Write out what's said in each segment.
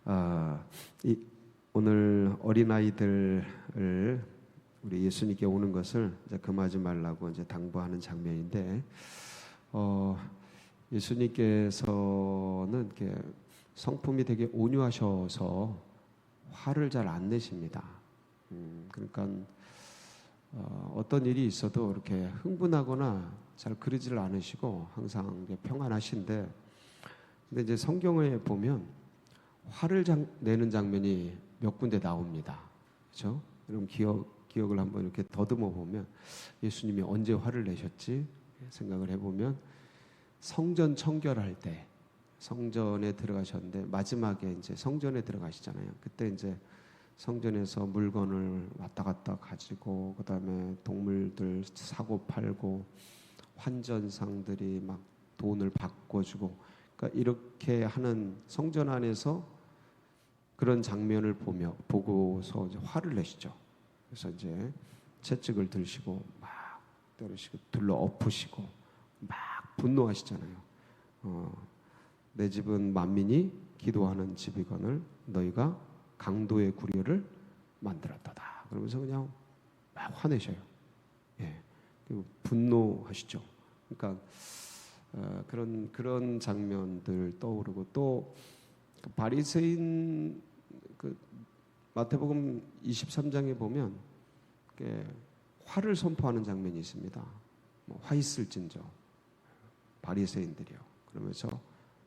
아, 오늘 어린아이들을 우리 예수님께 오는 것을 이제 금하지 말라고 이제 당부하는 장면인데, 예수님께서는 이렇게 성품이 되게 온유하셔서 화를 잘 안 내십니다. 그러니까 어떤 일이 있어도 이렇게 흥분하거나 잘 그러지를 않으시고 항상 이제 평안하신데, 근데 이제 성경에 보면 화를 내는 장면이 몇 군데 나옵니다. 그렇죠? 여러분 기억을 한번 이렇게 더듬어 보면 예수님이 언제 화를 내셨지 생각을 해보면 성전 청결할 때 성전에 들어가셨는데, 마지막에 이제 성전에 들어가시잖아요. 그때 이제 성전에서 물건을 왔다 갔다 가지고, 그 다음에 동물들 사고 팔고, 환전상들이 막 돈을 바꿔주고, 그러니까 이렇게 하는 성전 안에서 그런 장면을 보고서 이제 화를 내시죠. 그래서 이제 채찍을 들시고 막 때리시고 둘러 엎으시고 막 분노하시잖아요. 내 집은 만민이 기도하는 집이거늘 너희가 강도의 구려를 만들었다다. 그러면서 그냥 막 화내셔요. 예, 그리고 분노하시죠. 그러니까 그런 장면들 떠오르고, 또 바리새인 마태복음 23장에 보면 화를 선포하는 장면이 있습니다. 화 있을진저 바리새인들이요. 그러면서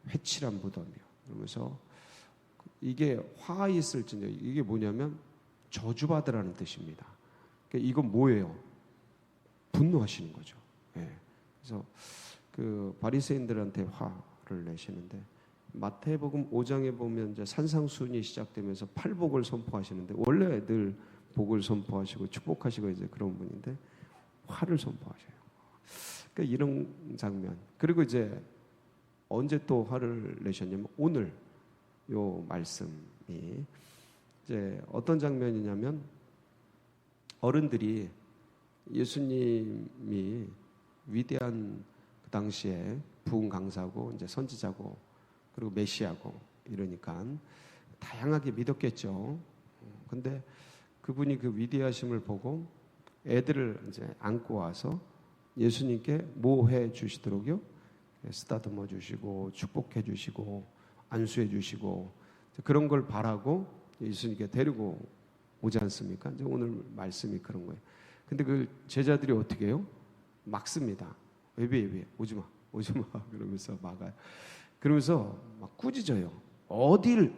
회칠한 무덤이요. 그러면서 이게 화 있을진저, 이게 뭐냐면 저주받으라는 뜻입니다. 그러니까 이건 뭐예요? 분노하시는 거죠. 예. 그래서 그 바리새인들한테 화를 내시는데, 마태복음 5장에 보면 이제 산상수훈이 시작되면서 팔복을 선포하시는데, 원래 늘 복을 선포하시고 축복하시고 이제 그런 분인데 화를 선포하셔요. 그러니까 이런 장면. 그리고 이제 언제 또 화를 내셨냐면 오늘 요 말씀이 이제 어떤 장면이냐면, 어른들이 예수님이 위대한 그 당시에 부흥 강사고 이제 선지자고 그리고 메시아고 이러니까 다양하게 믿었겠죠. 근데 그분이 그 위대하심을 보고 애들을 이제 안고 와서 예수님께 뭐 해 주시도록요? 쓰다듬어 주시고 축복해 주시고 안수해 주시고 그런 걸 바라고 예수님께 데리고 오지 않습니까? 이제 오늘 말씀이 그런 거예요. 근데 그 제자들이 어떻게 해요? 막습니다. 왜 오지 마 그러면서 막아요. 그러면서 막 꾸짖어요. 어딜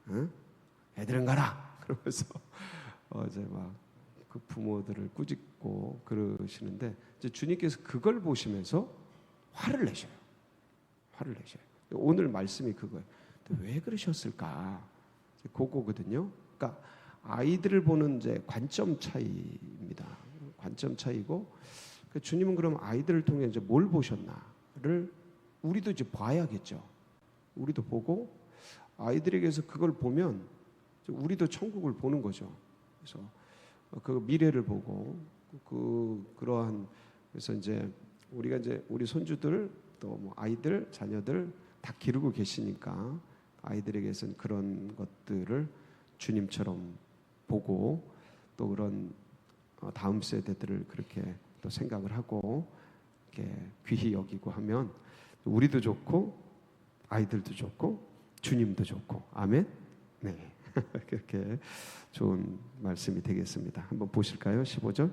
응? 애들은 가라 그러면서 이제 막 그 부모들을 꾸짖고 그러시는데, 이제 주님께서 그걸 보시면서 화를 내셔요. 오늘 말씀이 그거예요. 왜 그러셨을까? 그거거든요. 그러니까 아이들을 보는 이제 관점 차이입니다. 관점 차이고, 주님은 그럼 아이들을 통해 이제 뭘 보셨나를 우리도 이제 봐야겠죠. 우리도 보고 아이들에게서 그걸 보면 우리도 천국을 보는 거죠. 그래서 그 미래를 보고 그러한, 그래서 이제 우리가 이제 우리 손주들 또 뭐 아이들 자녀들 다 기르고 계시니까 아이들에게서는 그런 것들을 주님처럼 보고, 또 그런 다음 세대들을 그렇게 또 생각을 하고 이렇게 귀히 여기고 하면 우리도 좋고 아이들도 좋고 주님도 좋고. 아멘. 네. 그렇게 좋은 말씀이 되겠습니다. 한번 보실까요? 15절.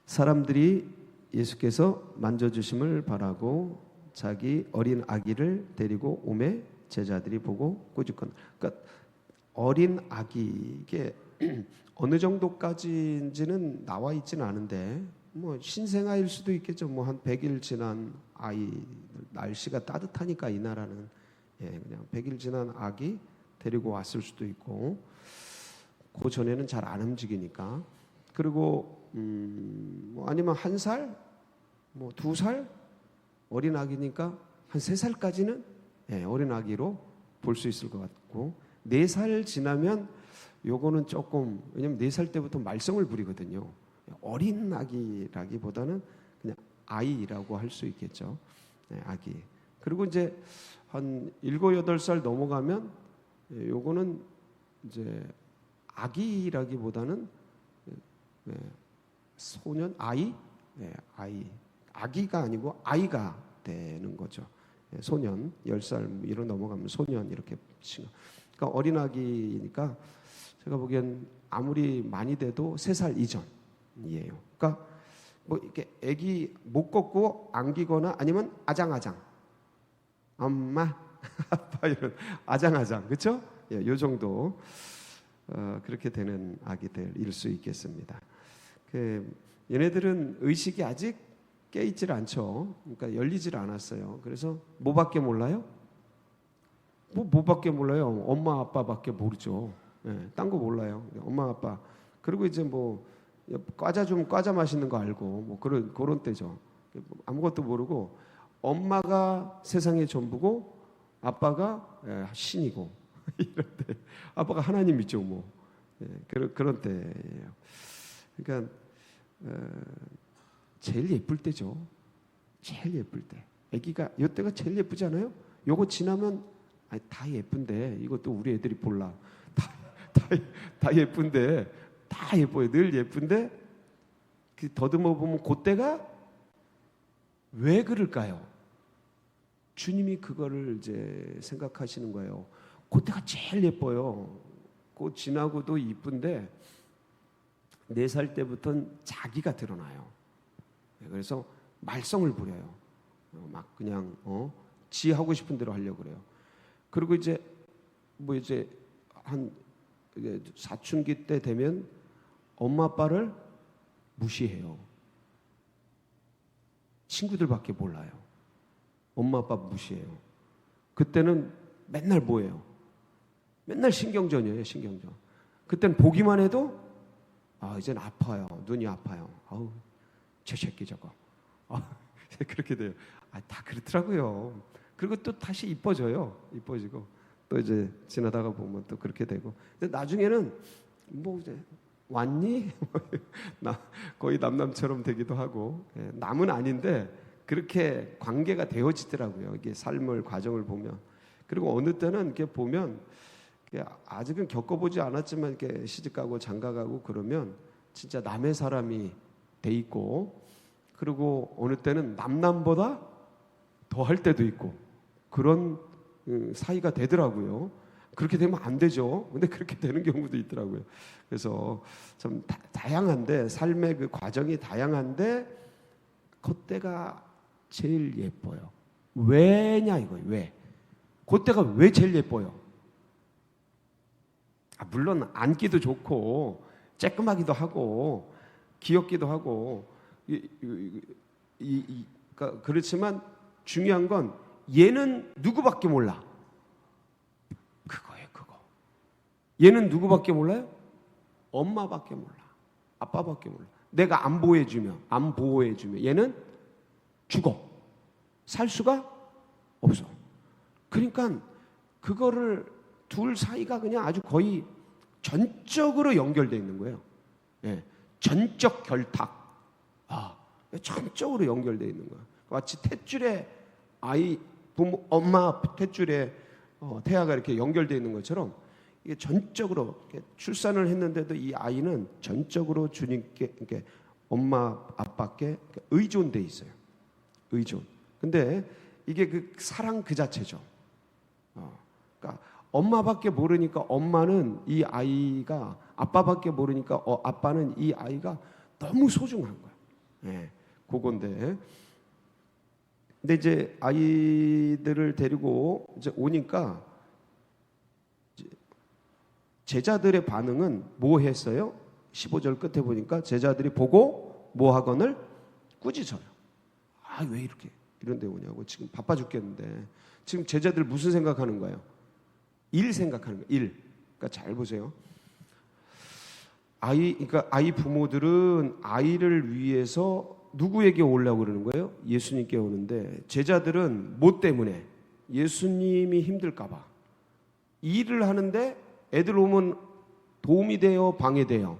사람들이 예수께서 만져주심을 바라고 자기 어린 아기를 데리고 오매 제자들이 보고 꾸짖건. 그러니까 어린 아기, 이게 어느 정도까지인지는 나와 있지는 않은데, 뭐 신생아일 수도 있겠죠. 뭐 한 100일 지난 아이, 날씨가 따뜻하니까 이 나라는 그냥 100일 지난 아기 데리고 왔을 수도 있고, 그 전에는 잘 안 움직이니까. 그리고 뭐 아니면 1살, 뭐 2살 어린 아기니까 한 3살까지는 어린 아기로 볼 수 있을 것 같고, 4살 지나면 요거는 조금, 왜냐면 4살 때부터 말썽을 부리거든요. 어린 아기라기보다는 그냥 아이라고 할 수 있겠죠. 아기. 그리고 이제 한 7, 8살 넘어가면 요거는 이제 아기라기보다는 소년, 아이, 아이, 아기가 아니고 아이가 되는 거죠. 소년, 10살 이로 넘어가면 소년 이렇게 치고. 그러니까 어린아기니까 제가 보기엔 아무리 많이 돼도 3살 이전이에요. 그러니까 뭐 이렇게 아기 못 걷고 안기거나 아니면 아장아장, 엄마, 아빠 이런 아장아장, 그렇죠? 요 정도 그렇게 되는 아기들일 수 있겠습니다. 얘네들은 의식이 아직 깨있질 않죠. 그러니까 열리질 않았어요. 그래서 뭐밖에 몰라요? 뭐밖에 몰라요? 엄마 아빠밖에 모르죠. 딴 거 몰라요. 엄마 아빠. 그리고 이제 뭐 과자 마시는 거 알고 뭐 그런 때죠. 아무것도 모르고 엄마가 세상의 전부고 아빠가 신이고 이런 때 아빠가 하나님이죠 뭐. 그런 때예요. 그러니까 제일 예쁠 때죠. 제일 예쁠 때. 아기가 이때가 제일 예쁘지 않아요? 요거 지나면 다 예쁜데 이것도 우리 애들이 몰라. 다 예쁜데 다 예뻐요. 늘 예쁜데 더듬어 보면 그때가 왜 그럴까요? 주님이 그거를 이제 생각하시는 거예요. 그때가 제일 예뻐요. 그 지나고도 이쁜데 4살 때부터는 자기가 드러나요. 그래서 말썽을 부려요. 막 그냥 지 하고 싶은 대로 하려고 그래요. 그리고 이제 한 사춘기 때 되면 엄마 아빠를 무시해요. 친구들밖에 몰라요. 엄마 아빠 무시해요. 그때는 맨날 뭐예요? 맨날 신경전이에요. 신경전. 그때는 보기만 해도 이제는 아파요. 눈이 아파요. 아우 저 새끼 저거. 그렇게 돼요. 다 그렇더라고요. 그리고 또 다시 이뻐져요. 이뻐지고 또 이제 지나다가 보면 또 그렇게 되고. 근데 나중에는 뭐 이제 왔니? 나 거의 남남처럼 되기도 하고. 남은 아닌데 그렇게 관계가 되어지더라고요. 이게 삶을 과정을 보면. 그리고 어느 때는 이렇게 보면 아직은 겪어보지 않았지만 이렇게 시집가고 장가가고 그러면 진짜 남의 사람이 돼 있고, 그리고 어느 때는 남남보다 더 할 때도 있고 그런 사이가 되더라고요. 그렇게 되면 안 되죠. 근데 그렇게 되는 경우도 있더라고요. 그래서 좀 다양한데 삶의 그 과정이 다양한데 그때가 제일 예뻐요. 왜냐 이거예요. 왜? 그때가 왜 제일 예뻐요? 물론 안기도 좋고 쬐끔하기도 하고 귀엽기도 하고 그러니까 그렇지만 중요한 건 얘는 누구밖에 몰라. 그거예요, 그거. 얘는 누구밖에 몰라요? 엄마밖에 몰라. 아빠밖에 몰라. 내가 안 보호해주면 얘는 죽어. 살 수가 없어. 그러니까 그거를 둘 사이가 그냥 아주 거의 전적으로 연결되어 있는 거예요. 전적 결탁. 전적으로 연결되어 있는 거예요. 마치 탯줄에 엄마 탯줄에 태아가 이렇게 연결되어 있는 것처럼 이게 전적으로 출산을 했는데도 이 아이는 전적으로 주님께 이렇게 엄마 아빠께 의존돼 있어요. 의존. 근데 이게 그 사랑 그 자체죠. 그러니까 엄마밖에 모르니까 엄마는 이 아이가, 아빠밖에 모르니까 아빠는 이 아이가 너무 소중한 거야. 그건데. 근데 이제 아이들을 데리고 이제 오니까 제자들의 반응은 뭐 했어요? 15절 끝에 보니까 제자들이 보고 뭐 하거늘 꾸짖어요. 왜 이렇게 이런 데 오냐고. 지금 바빠 죽겠는데. 지금 제자들 무슨 생각하는 거예요? 일 생각하는 거예요. 일. 그러니까 잘 보세요. 그러니까 아이 부모들은 아이를 위해서 누구에게 오려고 그러는 거예요? 예수님께 오는데 제자들은 뭐 때문에? 예수님이 힘들까 봐. 일을 하는데 애들 오면 도움이 돼요? 방해돼요?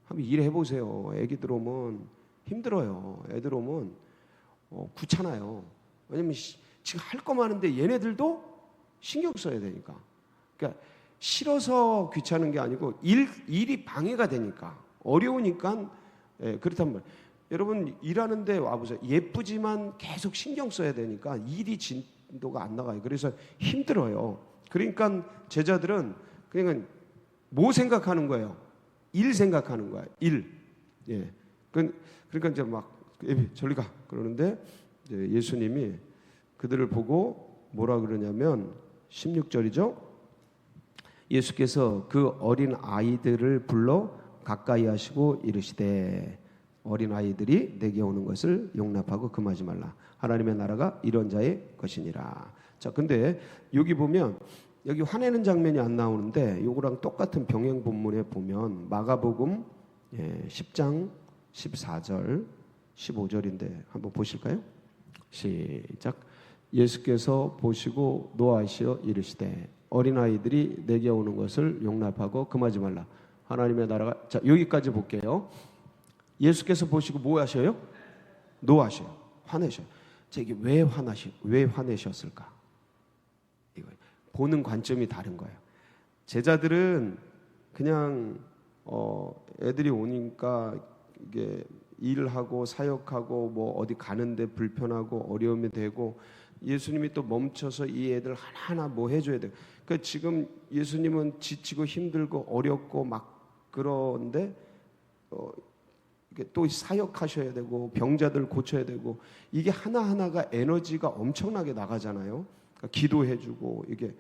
한번 일해 보세요. 애기들 오면 힘들어요. 애들 오면 귀찮아요. 왜냐면 지금 할 거 많은데 얘네들도 신경 써야 되니까. 그러니까 싫어서 귀찮은 게 아니고 일이 방해가 되니까, 어려우니까. 예, 그렇단 말이에요. 여러분 일하는데 와보세요. 예쁘지만 계속 신경 써야 되니까 일이 진도가 안 나가요. 그래서 힘들어요. 그러니까 제자들은 그냥 뭐 생각하는 거예요? 일 생각하는 거예요. 일. 예. 그러니까 이제 막 저리 가 그러는데 이제 예수님이 그들을 보고 뭐라 그러냐면 16절이죠. 예수께서 그 어린 아이들을 불러 가까이 하시고 이르시되 어린 아이들이 내게 오는 것을 용납하고 금하지 말라. 하나님의 나라가 이런 자의 것이니라. 자, 근데 여기 보면 여기 화내는 장면이 안 나오는데 요거랑 똑같은 병행 본문에 보면 마가복음 10장 14절 15절인데 한번 보실까요? 시작. 예수께서 보시고 노하시어 이르시되 어린아이들이 내게 오는 것을 용납하고 금하지 말라. 하나님의 나라가. 자, 여기까지 볼게요. 예수께서 보시고 뭐 하셔요? 노하셔요. 화내셔요. 자, 이게 왜 화내셨을까? 이거 보는 관점이 다른 거예요. 제자들은 그냥 애들이 오니까 이게 일하고 사역하고 뭐 어디 가는데 불편하고 어려움이 되고, 예수님이 또 멈춰서 이 애들 하나하나 뭐 해줘야 돼요. 그러니까 지금 예수님은 지치고 힘들고 어렵고 막 그런데 또 사역하셔야 되고 병자들 고쳐야 되고, 이게 하나하나가 에너지가 엄청나게 나가잖아요. 그러니까 기도해주고 이게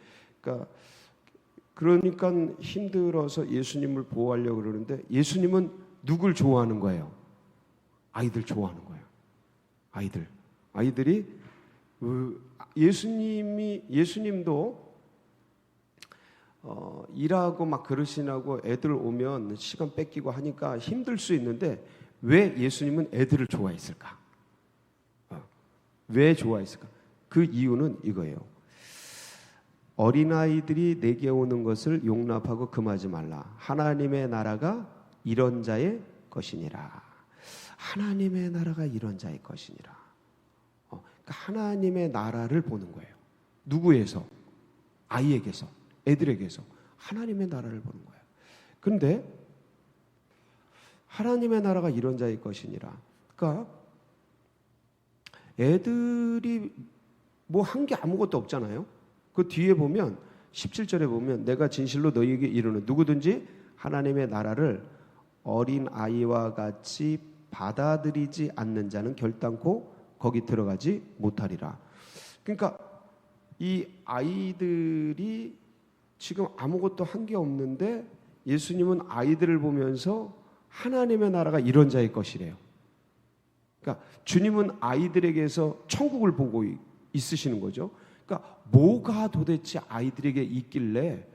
그러니까 힘들어서 예수님을 보호하려고 그러는데, 예수님은 누굴 좋아하는 거예요? 아이들 좋아하는 거예요. 아이들이 예수님도 일하고 막 그러시나고 애들 오면 시간 뺏기고 하니까 힘들 수 있는데, 왜 예수님은 애들을 좋아했을까? 왜 좋아했을까? 그 이유는 이거예요. 어린아이들이 내게 오는 것을 용납하고 금하지 말라. 하나님의 나라가 이런 자의 것이니라. 하나님의 나라가 이런 자의 것이니라. 그러니까 하나님의 나라를 보는 거예요. 누구에서? 아이에게서, 애들에게서 하나님의 나라를 보는 거예요. 그런데 하나님의 나라가 이런 자의 것이니라. 그러니까 애들이 뭐 한 게 아무것도 없잖아요. 그 뒤에 보면 17절에 보면 내가 진실로 너희에게 이르는 누구든지 하나님의 나라를 어린 아이와 같이 받아들이지 않는 자는 결단코 거기 들어가지 못하리라. 그러니까 이 아이들이 지금 아무것도 한 게 없는데 예수님은 아이들을 보면서 하나님의 나라가 이런 자의 것이래요. 그러니까 주님은 아이들에게서 천국을 보고 있으시는 거죠. 그러니까 뭐가 도대체 아이들에게 있길래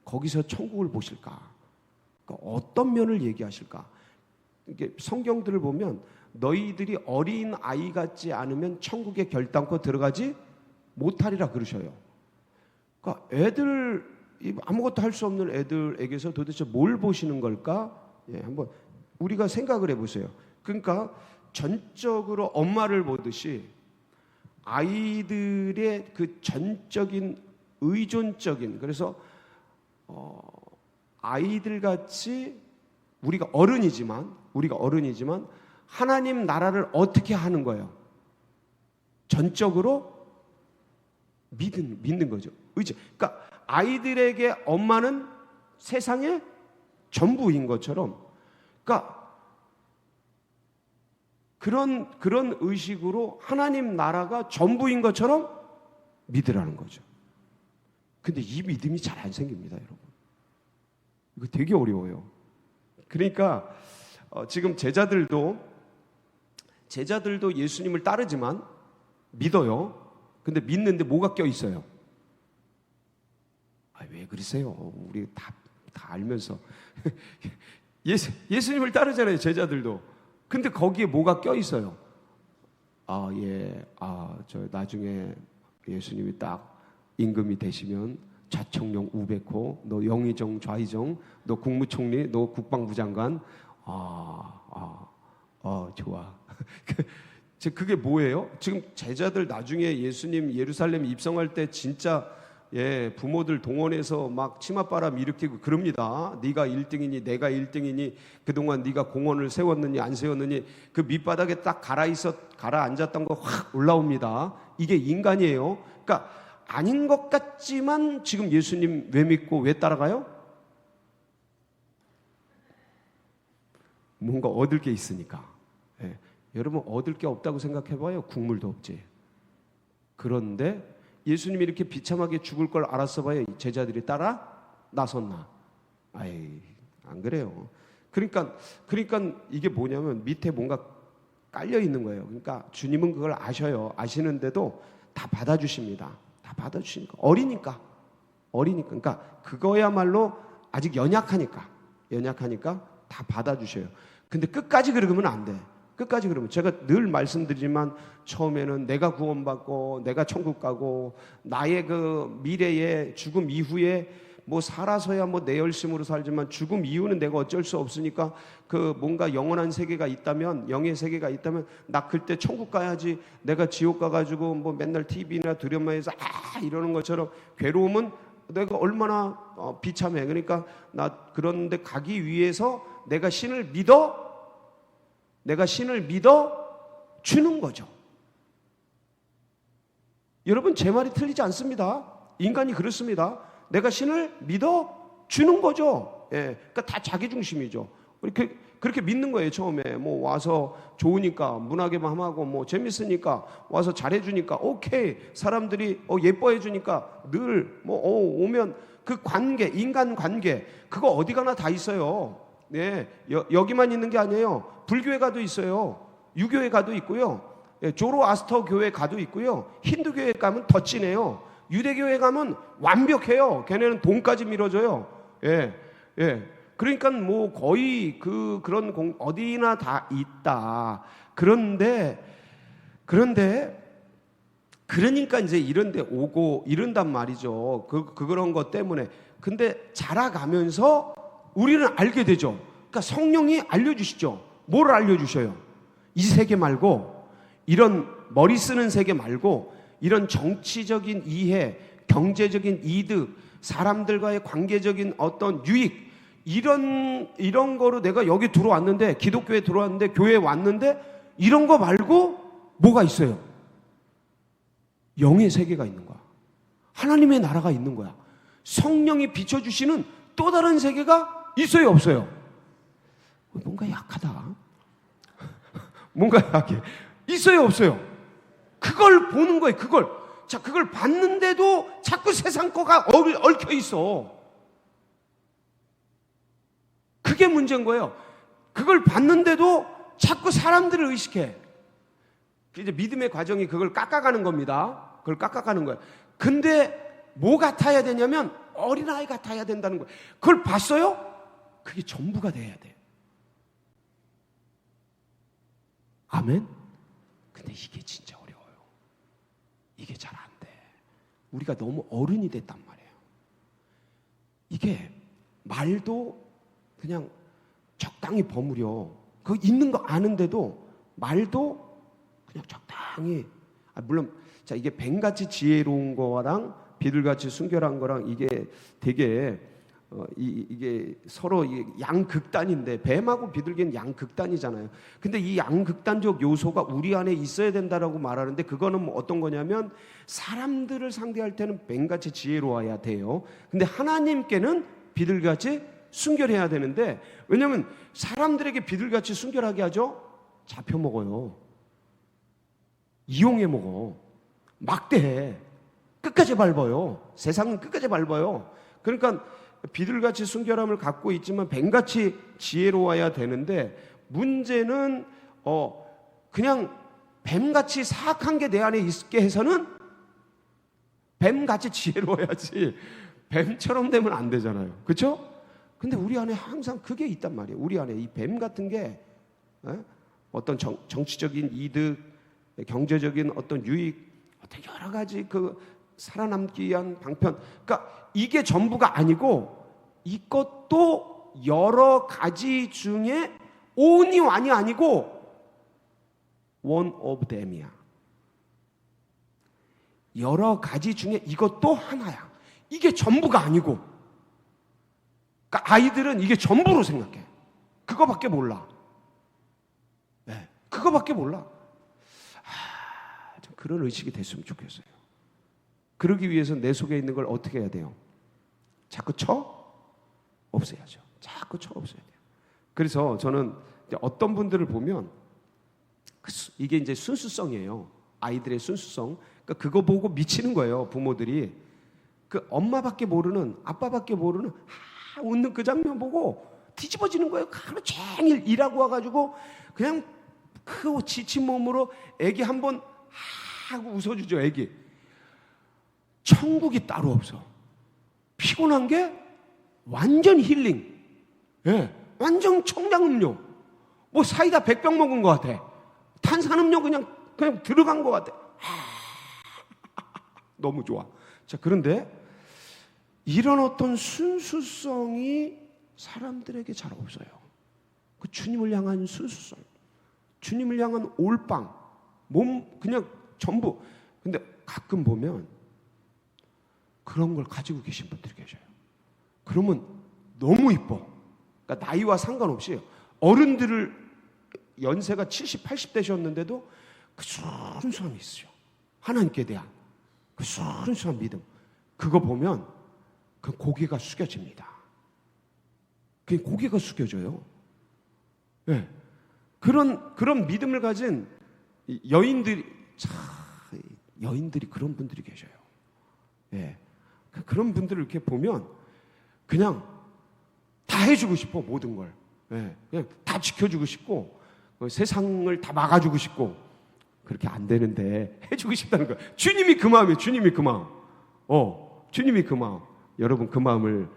거기서 천국을 보실까? 그러니까 어떤 면을 얘기하실까? 이게 성경들을 보면 너희들이 어린 아이 같지 않으면 천국에 결단코 들어가지 못하리라 그러셔요. 그러니까 애들, 아무것도 할 수 없는 애들에게서 도대체 뭘 보시는 걸까? 한번 우리가 생각을 해보세요. 그러니까 전적으로 엄마를 보듯이 아이들의 그 전적인 의존적인, 그래서 아이들같이 우리가 어른이지만 하나님 나라를 어떻게 하는 거예요? 전적으로 믿는 거죠. 의지. 그러니까 아이들에게 엄마는 세상의 전부인 것처럼, 그러니까 그런 의식으로 하나님 나라가 전부인 것처럼 믿으라는 거죠. 근데 이 믿음이 잘 안 생깁니다, 여러분. 이거 되게 어려워요. 그러니까 지금 제자들도 예수님을 따르지만 믿어요. 근데 믿는데 뭐가 껴 있어요? 왜 그러세요? 우리 다 알면서 예수님을 따르잖아요, 제자들도. 근데 거기에 뭐가 껴 있어요? 저 나중에 예수님이 딱 임금이 되시면 좌청령 우백호, 너 영의정 좌의정, 너 국무총리, 너 국방부 장관, 좋아. 그게 뭐예요? 지금 제자들 나중에 예수님 예루살렘 입성할 때 진짜 부모들 동원해서 막 치맛바람 일으키고 그럽니다. 네가 1등이니 내가 1등이니 그동안 네가 공원을 세웠느니 안 세웠느니 그 밑바닥에 딱 가라앉았던 거 확 올라옵니다. 이게 인간이에요. 그러니까 아닌 것 같지만 지금 예수님 왜 믿고 왜 따라가요? 뭔가 얻을 게 있으니까. 여러분 얻을 게 없다고 생각해봐요. 국물도 없지. 그런데 예수님이 이렇게 비참하게 죽을 걸 알았어 봐요. 제자들이 따라 나섰나? 아이, 안 그래요. 그러니까 이게 뭐냐면 밑에 뭔가 깔려 있는 거예요. 그러니까 주님은 그걸 아셔요. 아시는데도 다 받아주십니다. 다 받아주시니까. 어리니까. 그러니까 그거야말로 아직 연약하니까 다 받아주셔요. 근데 끝까지 그러면 안 돼. 끝까지 그러면 제가 늘 말씀드리지만 처음에는 내가 구원받고 내가 천국 가고 나의 그 미래에 죽음 이후에 뭐 살아서야 뭐 내 열심으로 살지만 죽음 이후는 내가 어쩔 수 없으니까 그 뭔가 영원한 세계가 있다면 영의 세계가 있다면 나 그때 천국 가야지. 내가 지옥 가가지고 뭐 맨날 TV나 드라마에서 이러는 것처럼 괴로움은 내가 얼마나 비참해. 그러니까 나 그런데 가기 위해서 내가 신을 믿어 주는 거죠. 여러분 제 말이 틀리지 않습니다. 인간이 그렇습니다. 내가 신을 믿어 주는 거죠. 그러니까 다 자기 중심이죠. 그렇게 믿는 거예요. 처음에 뭐 와서 좋으니까 문화게만 하고 뭐 재밌으니까 와서 잘해주니까 오케이. 사람들이 예뻐해 주니까 늘 뭐 오면 그 관계, 인간 관계 그거 어디 가나 다 있어요. 여기만 있는 게 아니에요. 불교에 가도 있어요. 유교에 가도 있고요. 조로아스터 교회 가도 있고요. 힌두교에 가면 더 진해요. 유대교에 가면 완벽해요. 걔네는 돈까지 밀어줘요. 그러니까 뭐 거의 그런 어디나 다 있다. 그러니까 이제 이런데 오고 이런단 말이죠. 그런 것 때문에. 근데 자라가면서 우리는 알게 되죠. 그러니까 성령이 알려주시죠. 뭘 알려주셔요? 이 세계 말고 이런 머리 쓰는 세계 말고 이런 정치적인 이해, 경제적인 이득, 사람들과의 관계적인 어떤 유익 이런 거로 내가 여기 들어왔는데 기독교에 들어왔는데 교회에 왔는데 이런 거 말고 뭐가 있어요? 영의 세계가 있는 거야. 하나님의 나라가 있는 거야. 성령이 비춰주시는 또 다른 세계가 있어요, 없어요? 뭔가 약하다. 뭔가 약해. 있어요, 없어요? 그걸 보는 거예요, 그걸. 자, 그걸 봤는데도 자꾸 세상 거가 얽혀 있어. 그게 문제인 거예요. 그걸 봤는데도 자꾸 사람들을 의식해. 이제 믿음의 과정이 그걸 깎아가는 겁니다. 그걸 깎아가는 거예요. 근데 뭐 같아야 되냐면 어린아이 같아야 된다는 거예요. 그걸 봤어요? 그게 전부가 돼야 돼. 아멘? 근데 이게 진짜 어려워요. 이게 잘 안 돼. 우리가 너무 어른이 됐단 말이에요. 이게 말도 그냥 적당히 버무려. 그거 있는 거 아는데도 말도 그냥 적당히. 물론 자 이게 뱀같이 지혜로운 거랑 비둘같이 순결한 거랑 이게 되게 이게 서로 양극단인데 뱀하고 비둘기는 양극단이잖아요. 근데 이 양극단적 요소가 우리 안에 있어야 된다라고 말하는데 그거는 뭐 어떤 거냐면 사람들을 상대할 때는 뱀같이 지혜로워야 돼요. 근데 하나님께는 비둘기같이 순결해야 되는데 왜냐하면 사람들에게 비둘기같이 순결하게 하죠? 잡혀 먹어요. 이용해 먹어. 막대해. 끝까지 밟아요. 세상은 끝까지 밟아요. 그러니까 비둘같이 순결함을 갖고 있지만 뱀같이 지혜로워야 되는데 문제는 그냥 뱀같이 사악한 게 내 안에 있게 해서는 뱀같이 지혜로워야지 뱀처럼 되면 안 되잖아요. 그렇죠? 근데 우리 안에 항상 그게 있단 말이에요. 우리 안에 이 뱀 같은 게 어떤 정치적인 이득, 경제적인 어떤 유익, 어떤 여러 가지 그 살아남기 위한 방편. 그러니까 이게 전부가 아니고 이것도 여러 가지 중에 온이 완이 아니고 one of them이야. 여러 가지 중에 이것도 하나야. 이게 전부가 아니고. 그러니까 아이들은 이게 전부로 생각해. 그거밖에 몰라. 네, 그거밖에 몰라. 좀 그런 의식이 됐으면 좋겠어요. 그러기 위해서 내 속에 있는 걸 어떻게 해야 돼요? 자꾸 없애야죠. 자꾸 없애야 돼요. 그래서 저는 어떤 분들을 보면 이게 이제 순수성이에요. 아이들의 순수성. 그러니까 그거 보고 미치는 거예요. 부모들이. 그 엄마밖에 모르는, 아빠밖에 모르는 웃는 그 장면 보고 뒤집어지는 거예요. 하루 종일 일하고 와가지고 그냥 그 지친 몸으로 애기 한번 하고 웃어주죠. 애기. 천국이 따로 없어. 피곤한 게 완전 힐링. 예, 완전 청량음료. 뭐 사이다 100병 먹은 것 같아. 탄산음료 그냥 들어간 것 같아. 너무 좋아. 자, 그런데 이런 어떤 순수성이 사람들에게 잘 없어요. 그 주님을 향한 순수성, 주님을 향한 올빵, 몸 그냥 전부. 근데 가끔 보면 그런 걸 가지고 계신 분들이 계셔요. 그러면 너무 이뻐. 그러니까 나이와 상관없이 어른들을 연세가 70, 80 되셨는데도 그 순수함이 있어요. 하나님께 대한 그 순수한 믿음. 그거 보면 그 고개가 숙여집니다. 그 고개가 숙여져요. 네. 그런 믿음을 가진 여인들이 그런 분들이 계셔요. 예. 그런 분들을 이렇게 보면 그냥 다 해주고 싶어, 모든 걸. 예. 그냥 다 지켜주고 싶고 세상을 다 막아주고 싶고. 그렇게 안 되는데 해주고 싶다는 거예요. 주님이 그 마음이에요. 주님이 그 마음. 주님이 그 마음. 여러분 그 마음을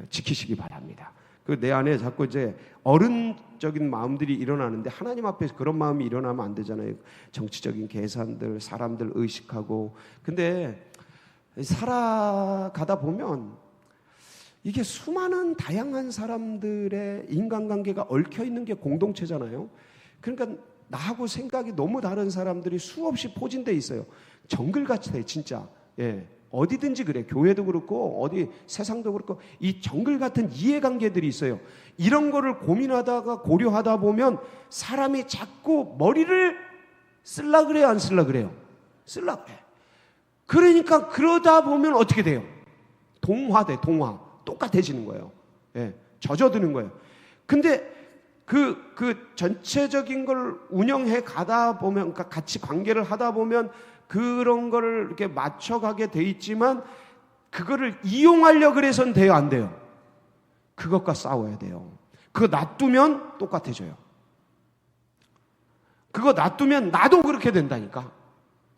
지키시기 바랍니다. 그 내 안에 자꾸 이제 어른적인 마음들이 일어나는데 하나님 앞에서 그런 마음이 일어나면 안 되잖아요. 정치적인 계산들, 사람들 의식하고. 근데 살아가다 보면 이게 수많은 다양한 사람들의 인간관계가 얽혀 있는 게 공동체잖아요. 그러니까 나하고 생각이 너무 다른 사람들이 수없이 포진돼 있어요. 정글 같아요, 진짜. 예. 어디든지 그래. 교회도 그렇고 어디 세상도 그렇고 이 정글 같은 이해관계들이 있어요. 이런 거를 고민하다가 고려하다 보면 사람이 자꾸 머리를 쓸라 그래요, 안 쓸라 그래요? 쓸라 그래. 그러니까 그러다 보면 어떻게 돼요? 동화 똑같아지는 거예요. 예. 젖어드는 거예요. 근데 그 전체적인 걸 운영해 가다 보면, 그러니까 같이 관계를 하다 보면 그런 거를 이렇게 맞춰가게 돼 있지만 그거를 이용하려고 그래서는 돼요, 안 돼요? 그것과 싸워야 돼요. 그거 놔두면 똑같아져요. 그거 놔두면 나도 그렇게 된다니까.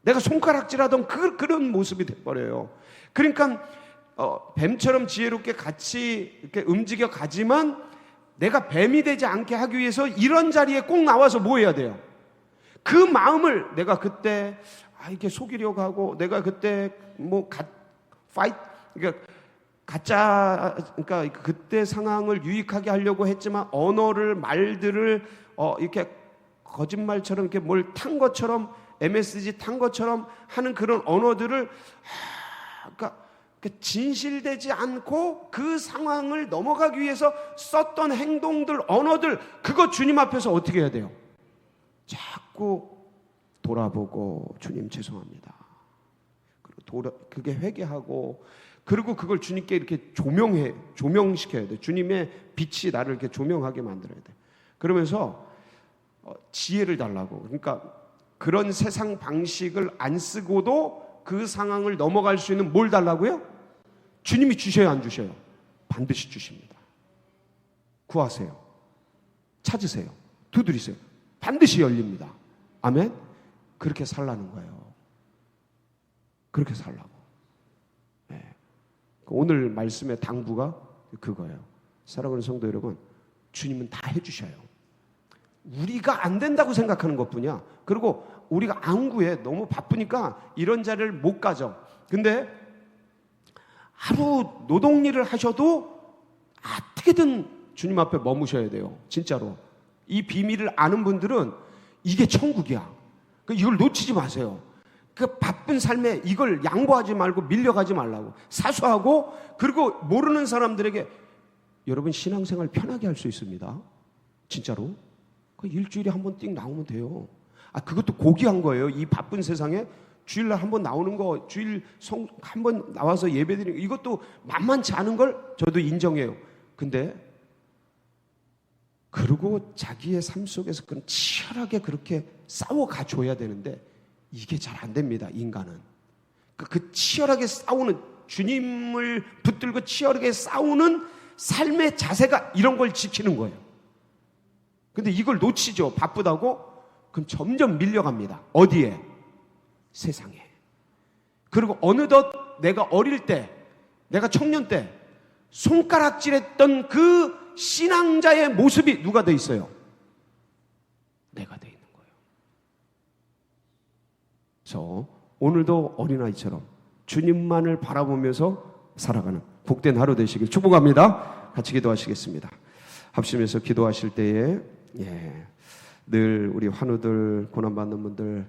내가 손가락질하던 그런 모습이 돼버려요. 그러니까 뱀처럼 지혜롭게 같이 이렇게 움직여 가지만 내가 뱀이 되지 않게 하기 위해서 이런 자리에 꼭 나와서 뭐 해야 돼요? 그 마음을 내가 그때 이렇게 속이려고 하고 내가 그때 그러니까 그때 상황을 유익하게 하려고 했지만 언어를 말들을 이렇게 거짓말처럼 이렇게 뭘 탄 것처럼 MSG 탄 것처럼 하는 그런 언어들을 그러니까 진실되지 않고 그 상황을 넘어가기 위해서 썼던 행동들, 언어들, 그거 주님 앞에서 어떻게 해야 돼요? 자꾸 돌아보고 주님 죄송합니다. 그리고 그게 회개하고 그리고 그걸 주님께 이렇게 조명시켜야 돼. 주님의 빛이 나를 이렇게 조명하게 만들어야 돼. 그러면서 지혜를 달라고. 그러니까 그런 세상 방식을 안 쓰고도 그 상황을 넘어갈 수 있는 뭘 달라고요? 주님이 주셔요, 안 주셔요? 반드시 주십니다. 구하세요. 찾으세요. 두드리세요. 반드시 열립니다. 아멘? 그렇게 살라는 거예요. 그렇게 살라고. 네. 오늘 말씀의 당부가 그거예요. 사랑하는 성도 여러분, 주님은 다 해주셔요. 우리가 안 된다고 생각하는 것뿐이야. 그리고 우리가 안 구해. 너무 바쁘니까 이런 자리를 못 가져. 근데 하루 노동일을 하셔도 어떻게든 주님 앞에 머무셔야 돼요. 진짜로. 이 비밀을 아는 분들은 이게 천국이야. 이걸 놓치지 마세요. 그 바쁜 삶에 이걸 양보하지 말고 밀려가지 말라고. 사수하고, 그리고 모르는 사람들에게 여러분 신앙생활 편하게 할 수 있습니다. 진짜로. 일주일에 한 번 띵 나오면 돼요. 그것도 고귀한 거예요. 이 바쁜 세상에 주일날 한 번 나오는 거, 주일 한 번 나와서 예배드리는 거, 이것도 만만치 않은 걸 저도 인정해요. 근데 그리고 자기의 삶 속에서 그런 치열하게 그렇게 싸워가 줘야 되는데 이게 잘 안 됩니다. 인간은 그 치열하게 싸우는, 주님을 붙들고 치열하게 싸우는 삶의 자세가 이런 걸 지키는 거예요. 근데 이걸 놓치죠. 바쁘다고. 그럼 점점 밀려갑니다. 어디에? 세상에. 그리고 어느덧 내가 어릴 때, 내가 청년 때 손가락질했던 그 신앙자의 모습이 누가 돼 있어요? 내가 돼 있는 거예요. 그래서 오늘도 어린아이처럼 주님만을 바라보면서 살아가는 복된 하루 되시길 축복합니다. 같이 기도하시겠습니다. 합심해서 기도하실 때에 늘 우리 환우들, 고난받는 분들,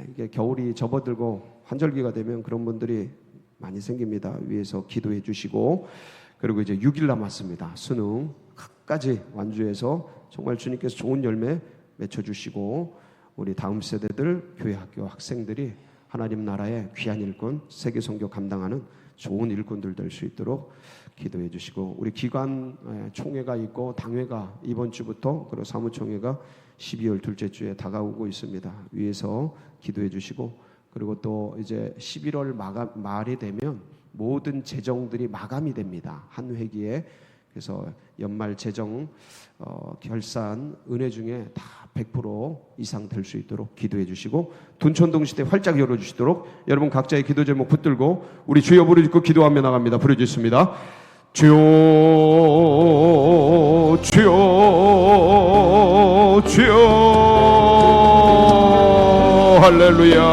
이게 겨울이 접어들고 환절기가 되면 그런 분들이 많이 생깁니다. 위에서 기도해 주시고, 그리고 이제 6일 남았습니다. 수능 끝까지 완주해서 정말 주님께서 좋은 열매 맺혀주시고, 우리 다음 세대들, 교회 학교 학생들이 하나님 나라의 귀한 일꾼, 세계 선교 감당하는 좋은 일꾼들 될 수 있도록 기도해 주시고, 우리 기관 총회가 있고 당회가 이번 주부터, 그리고 사무총회가 12월 둘째 주에 다가오고 있습니다. 위에서 기도해 주시고, 그리고 또 이제 11월 말이 되면 모든 재정들이 마감이 됩니다. 한 회기에. 그래서 연말 재정 결산 은혜 중에 다 100% 이상 될 수 있도록 기도해 주시고, 둔촌동시대 활짝 열어주시도록 여러분 각자의 기도 제목 붙들고 우리 주여 부르짖고 기도하며 나갑니다. 부르짖습니다. 주여, 주여, 주여. 할렐루야.